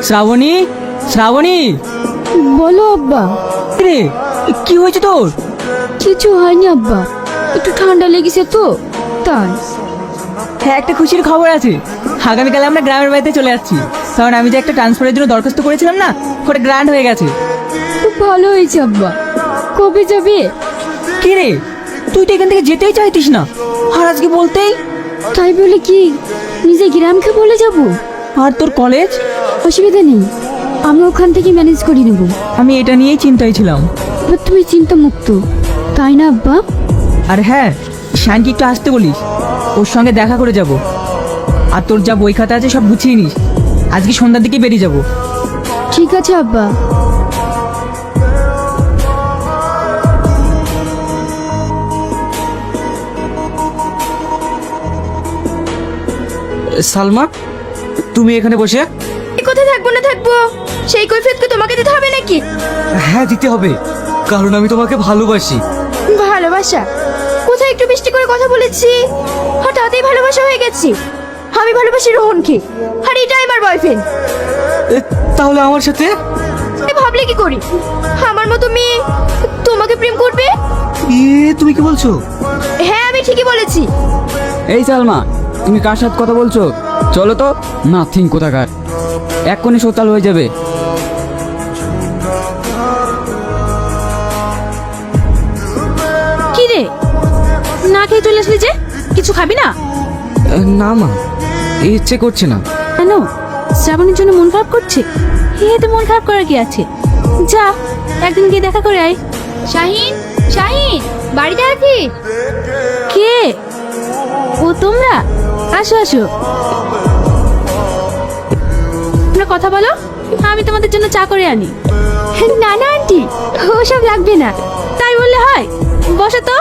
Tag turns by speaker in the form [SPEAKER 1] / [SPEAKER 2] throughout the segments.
[SPEAKER 1] শ্রাবণী, শ্রাবণী।
[SPEAKER 2] বলো আব্বা।
[SPEAKER 1] রে, কি হয়েছে তোর?
[SPEAKER 2] কিছু হয়নি আব্বা, একটু ঠান্ডা লেগেছে তো তাই।
[SPEAKER 1] হ্যাঁ, একটা খুশির খবর আছে। আগামীকাল আমরা গ্রামের বাড়িতে চলে যাচ্ছি, কারণ আমি যে একটা ট্রান্সফারের জন্য দরখাস্ত করেছিলাম না, ওটা গ্র্যান্ড হয়ে গেছে।
[SPEAKER 2] খুব ভালো হয়েছে আব্বা। কবে যাবে?
[SPEAKER 1] কি রে, তুই তো এখান থেকে যেতেই চাইতিস না, আর আজকে বলতেই।
[SPEAKER 2] তাই বলে কি নিজে গ্রামকে বলে যাব?
[SPEAKER 1] আর তোর কলেজ?
[SPEAKER 2] অসুবিধা নেই, আমি ওখান থেকে ম্যানেজ করে নেব।
[SPEAKER 1] আমি এটা নিয়েই চিন্তায় ছিলাম।
[SPEAKER 2] এবার তুমি চিন্তা মুক্ত, তাই না আব্বা?
[SPEAKER 1] আর হ্যাঁ, শানকে একটু আসতে বলিস, ওর সঙ্গে দেখা করে যাব। আর তোর যা বই খাতা আছে সব গুছিয়ে নিস, আজকে সন্ধ্যার দিকে বেরিয়ে যাব।
[SPEAKER 2] ঠিক আছে আব্বা।
[SPEAKER 3] সালমা, তুমি এখানে বসে?
[SPEAKER 2] কোথায় থাকবো না থাকবো, সেই কৈফিয়তকে তোমাকে দিতে হবে নাকি?
[SPEAKER 3] হ্যাঁ, দিতে হবে, কারণ আমি তোমাকে ভালোবাসি।
[SPEAKER 2] ভালোবাসা? কোথায় একটু মিষ্টি করে কথা বলেছি, হঠাৎই ভালোবাসা হয়ে গেছি। আমি ভালোবাসি রোহনকে, আর এটাই আমার বয়ফ্রেন্ড।
[SPEAKER 3] তাহলে আমার সাথে?
[SPEAKER 2] ভাবলে কি করি আমার মতো মেয়ে তোমাকে প্রেম করবে?
[SPEAKER 3] তুমি কি বলছো?
[SPEAKER 2] হ্যাঁ, আমি ঠিকই বলেছি।
[SPEAKER 4] এই সালমা, তুমি কার সাথে কথা বলছো? চলো তো। নাথিং কোথাকার, এক্ষুনি সোতাল হয়ে যাবে।
[SPEAKER 2] কি রে, না খেয়ে চলে আসলি যে? কিছু খাবি না?
[SPEAKER 3] না মা, ইচ্ছে করছে না।
[SPEAKER 2] কেন? শ্রাবণের জন্য মন খারাপ করছে? এতে মন খারাপ করার কি আছে? যা, একদিন গিয়ে দেখা করে আয়। শাহিন, শাহিন, বাড়িতে আছিস? কে? ও তোমরা? আসো আসো, তোমরা কথা বলো, আমি তোমাদের জন্য চা করে আনি। না না আন্টি, ওসব লাগবে না। তাই বললে হয়? বসো তো।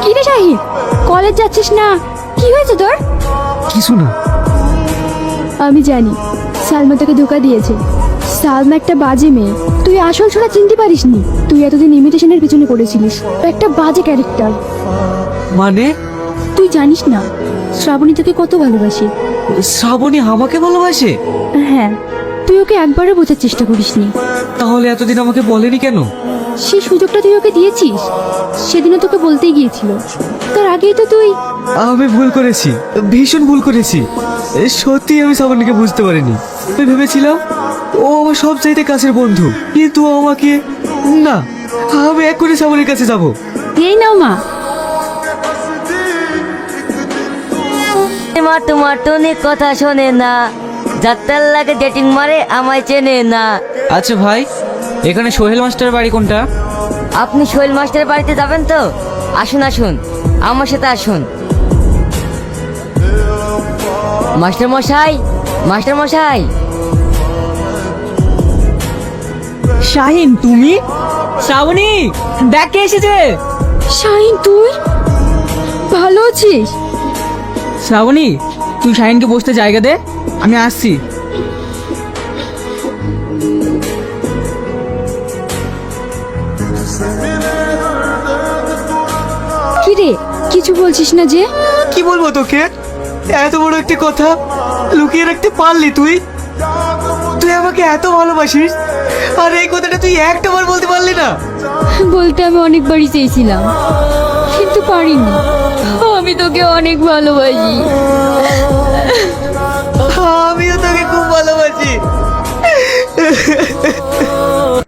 [SPEAKER 2] কি রে শাহিন, কলেজ যাচ্ছিস না? কি হয়েছে তোর?
[SPEAKER 3] কিছু না।
[SPEAKER 2] আমি জানি সালমা তোকে ধোকা দিয়েছে। সালমা একটা বাজে মেয়ে, তুই আসল ছোড়া চিনতে পারিসনি। তুই এতদিন ইমিটেশনের পিছনে পড়েছিলিস। ও একটা বাজে ক্যারেক্টার।
[SPEAKER 3] মানে?
[SPEAKER 2] তুই জানিস না শ্রাবণী তোকে কত ভালোবাসে।
[SPEAKER 3] শ্রাবণী আমাকে ভালোবাসে?
[SPEAKER 2] হ্যাঁ, তুই ওকে একবারও বোঝার চেষ্টা করিসনি।
[SPEAKER 3] তাহলে এতদিন আমাকে বলেনি কেন?
[SPEAKER 2] সেই সুযোগটা তুই ওকে দিয়েছিস, সেদিনও তোকে বলতেই গিয়েছিল। তার আগেই তো তুই।
[SPEAKER 3] আমি ভুল করেছি, ভীষণ ভুল করেছি। সত্যি আমি শ্রাবণীকে বুঝতে পারিনি। আমি ভেবেছিলাম ও আমার সব চাইতে কাছের বন্ধু, কিন্তু ও আমাকে না। আমি এক্ষুনি শ্রাবণীর কাছে যাব।
[SPEAKER 2] এই নাও মা।
[SPEAKER 5] মা তোমার টনিক কথা শোনে না, যাত্রার লাগে ডেটিং মারে আমায় চেনে না।
[SPEAKER 1] আচ্ছা ভাই, এখানে সোহেল মাস্টার বাড়ি কোনটা?
[SPEAKER 5] আপনি সোহেল মাস্টারের বাড়িতে যাবেন তো? আসুন আসুন, আমার সাথে আসুন। মাস্টার মশাই, মাস্টার মশাই।
[SPEAKER 1] শাহিন, তুমি? শ্রাবণী, দেখ কে এসেছে।
[SPEAKER 2] শাহিন, তুই ভালো আছিস?
[SPEAKER 1] শ্রাবণী, তুই শাহিনকে বসতে জায়গা দে, আমি আসছি।
[SPEAKER 2] কি রে, কিছু বলছিস না যে?
[SPEAKER 3] কি বলবো তোকে? এত বড় একটা কথা লুকিয়ে রাখতে পারলি তুই? তুই আমাকে এত ভালোবাসিস, আর এই কথাটা তুই একটা বার বলতে পারলি না?
[SPEAKER 2] বলতে আমি অনেকবারই চেয়েছিলাম, কিন্তু পারিনি। আমি তোকে অনেক ভালোবাসি।
[SPEAKER 3] আমিও তোকে খুব ভালোবাসি।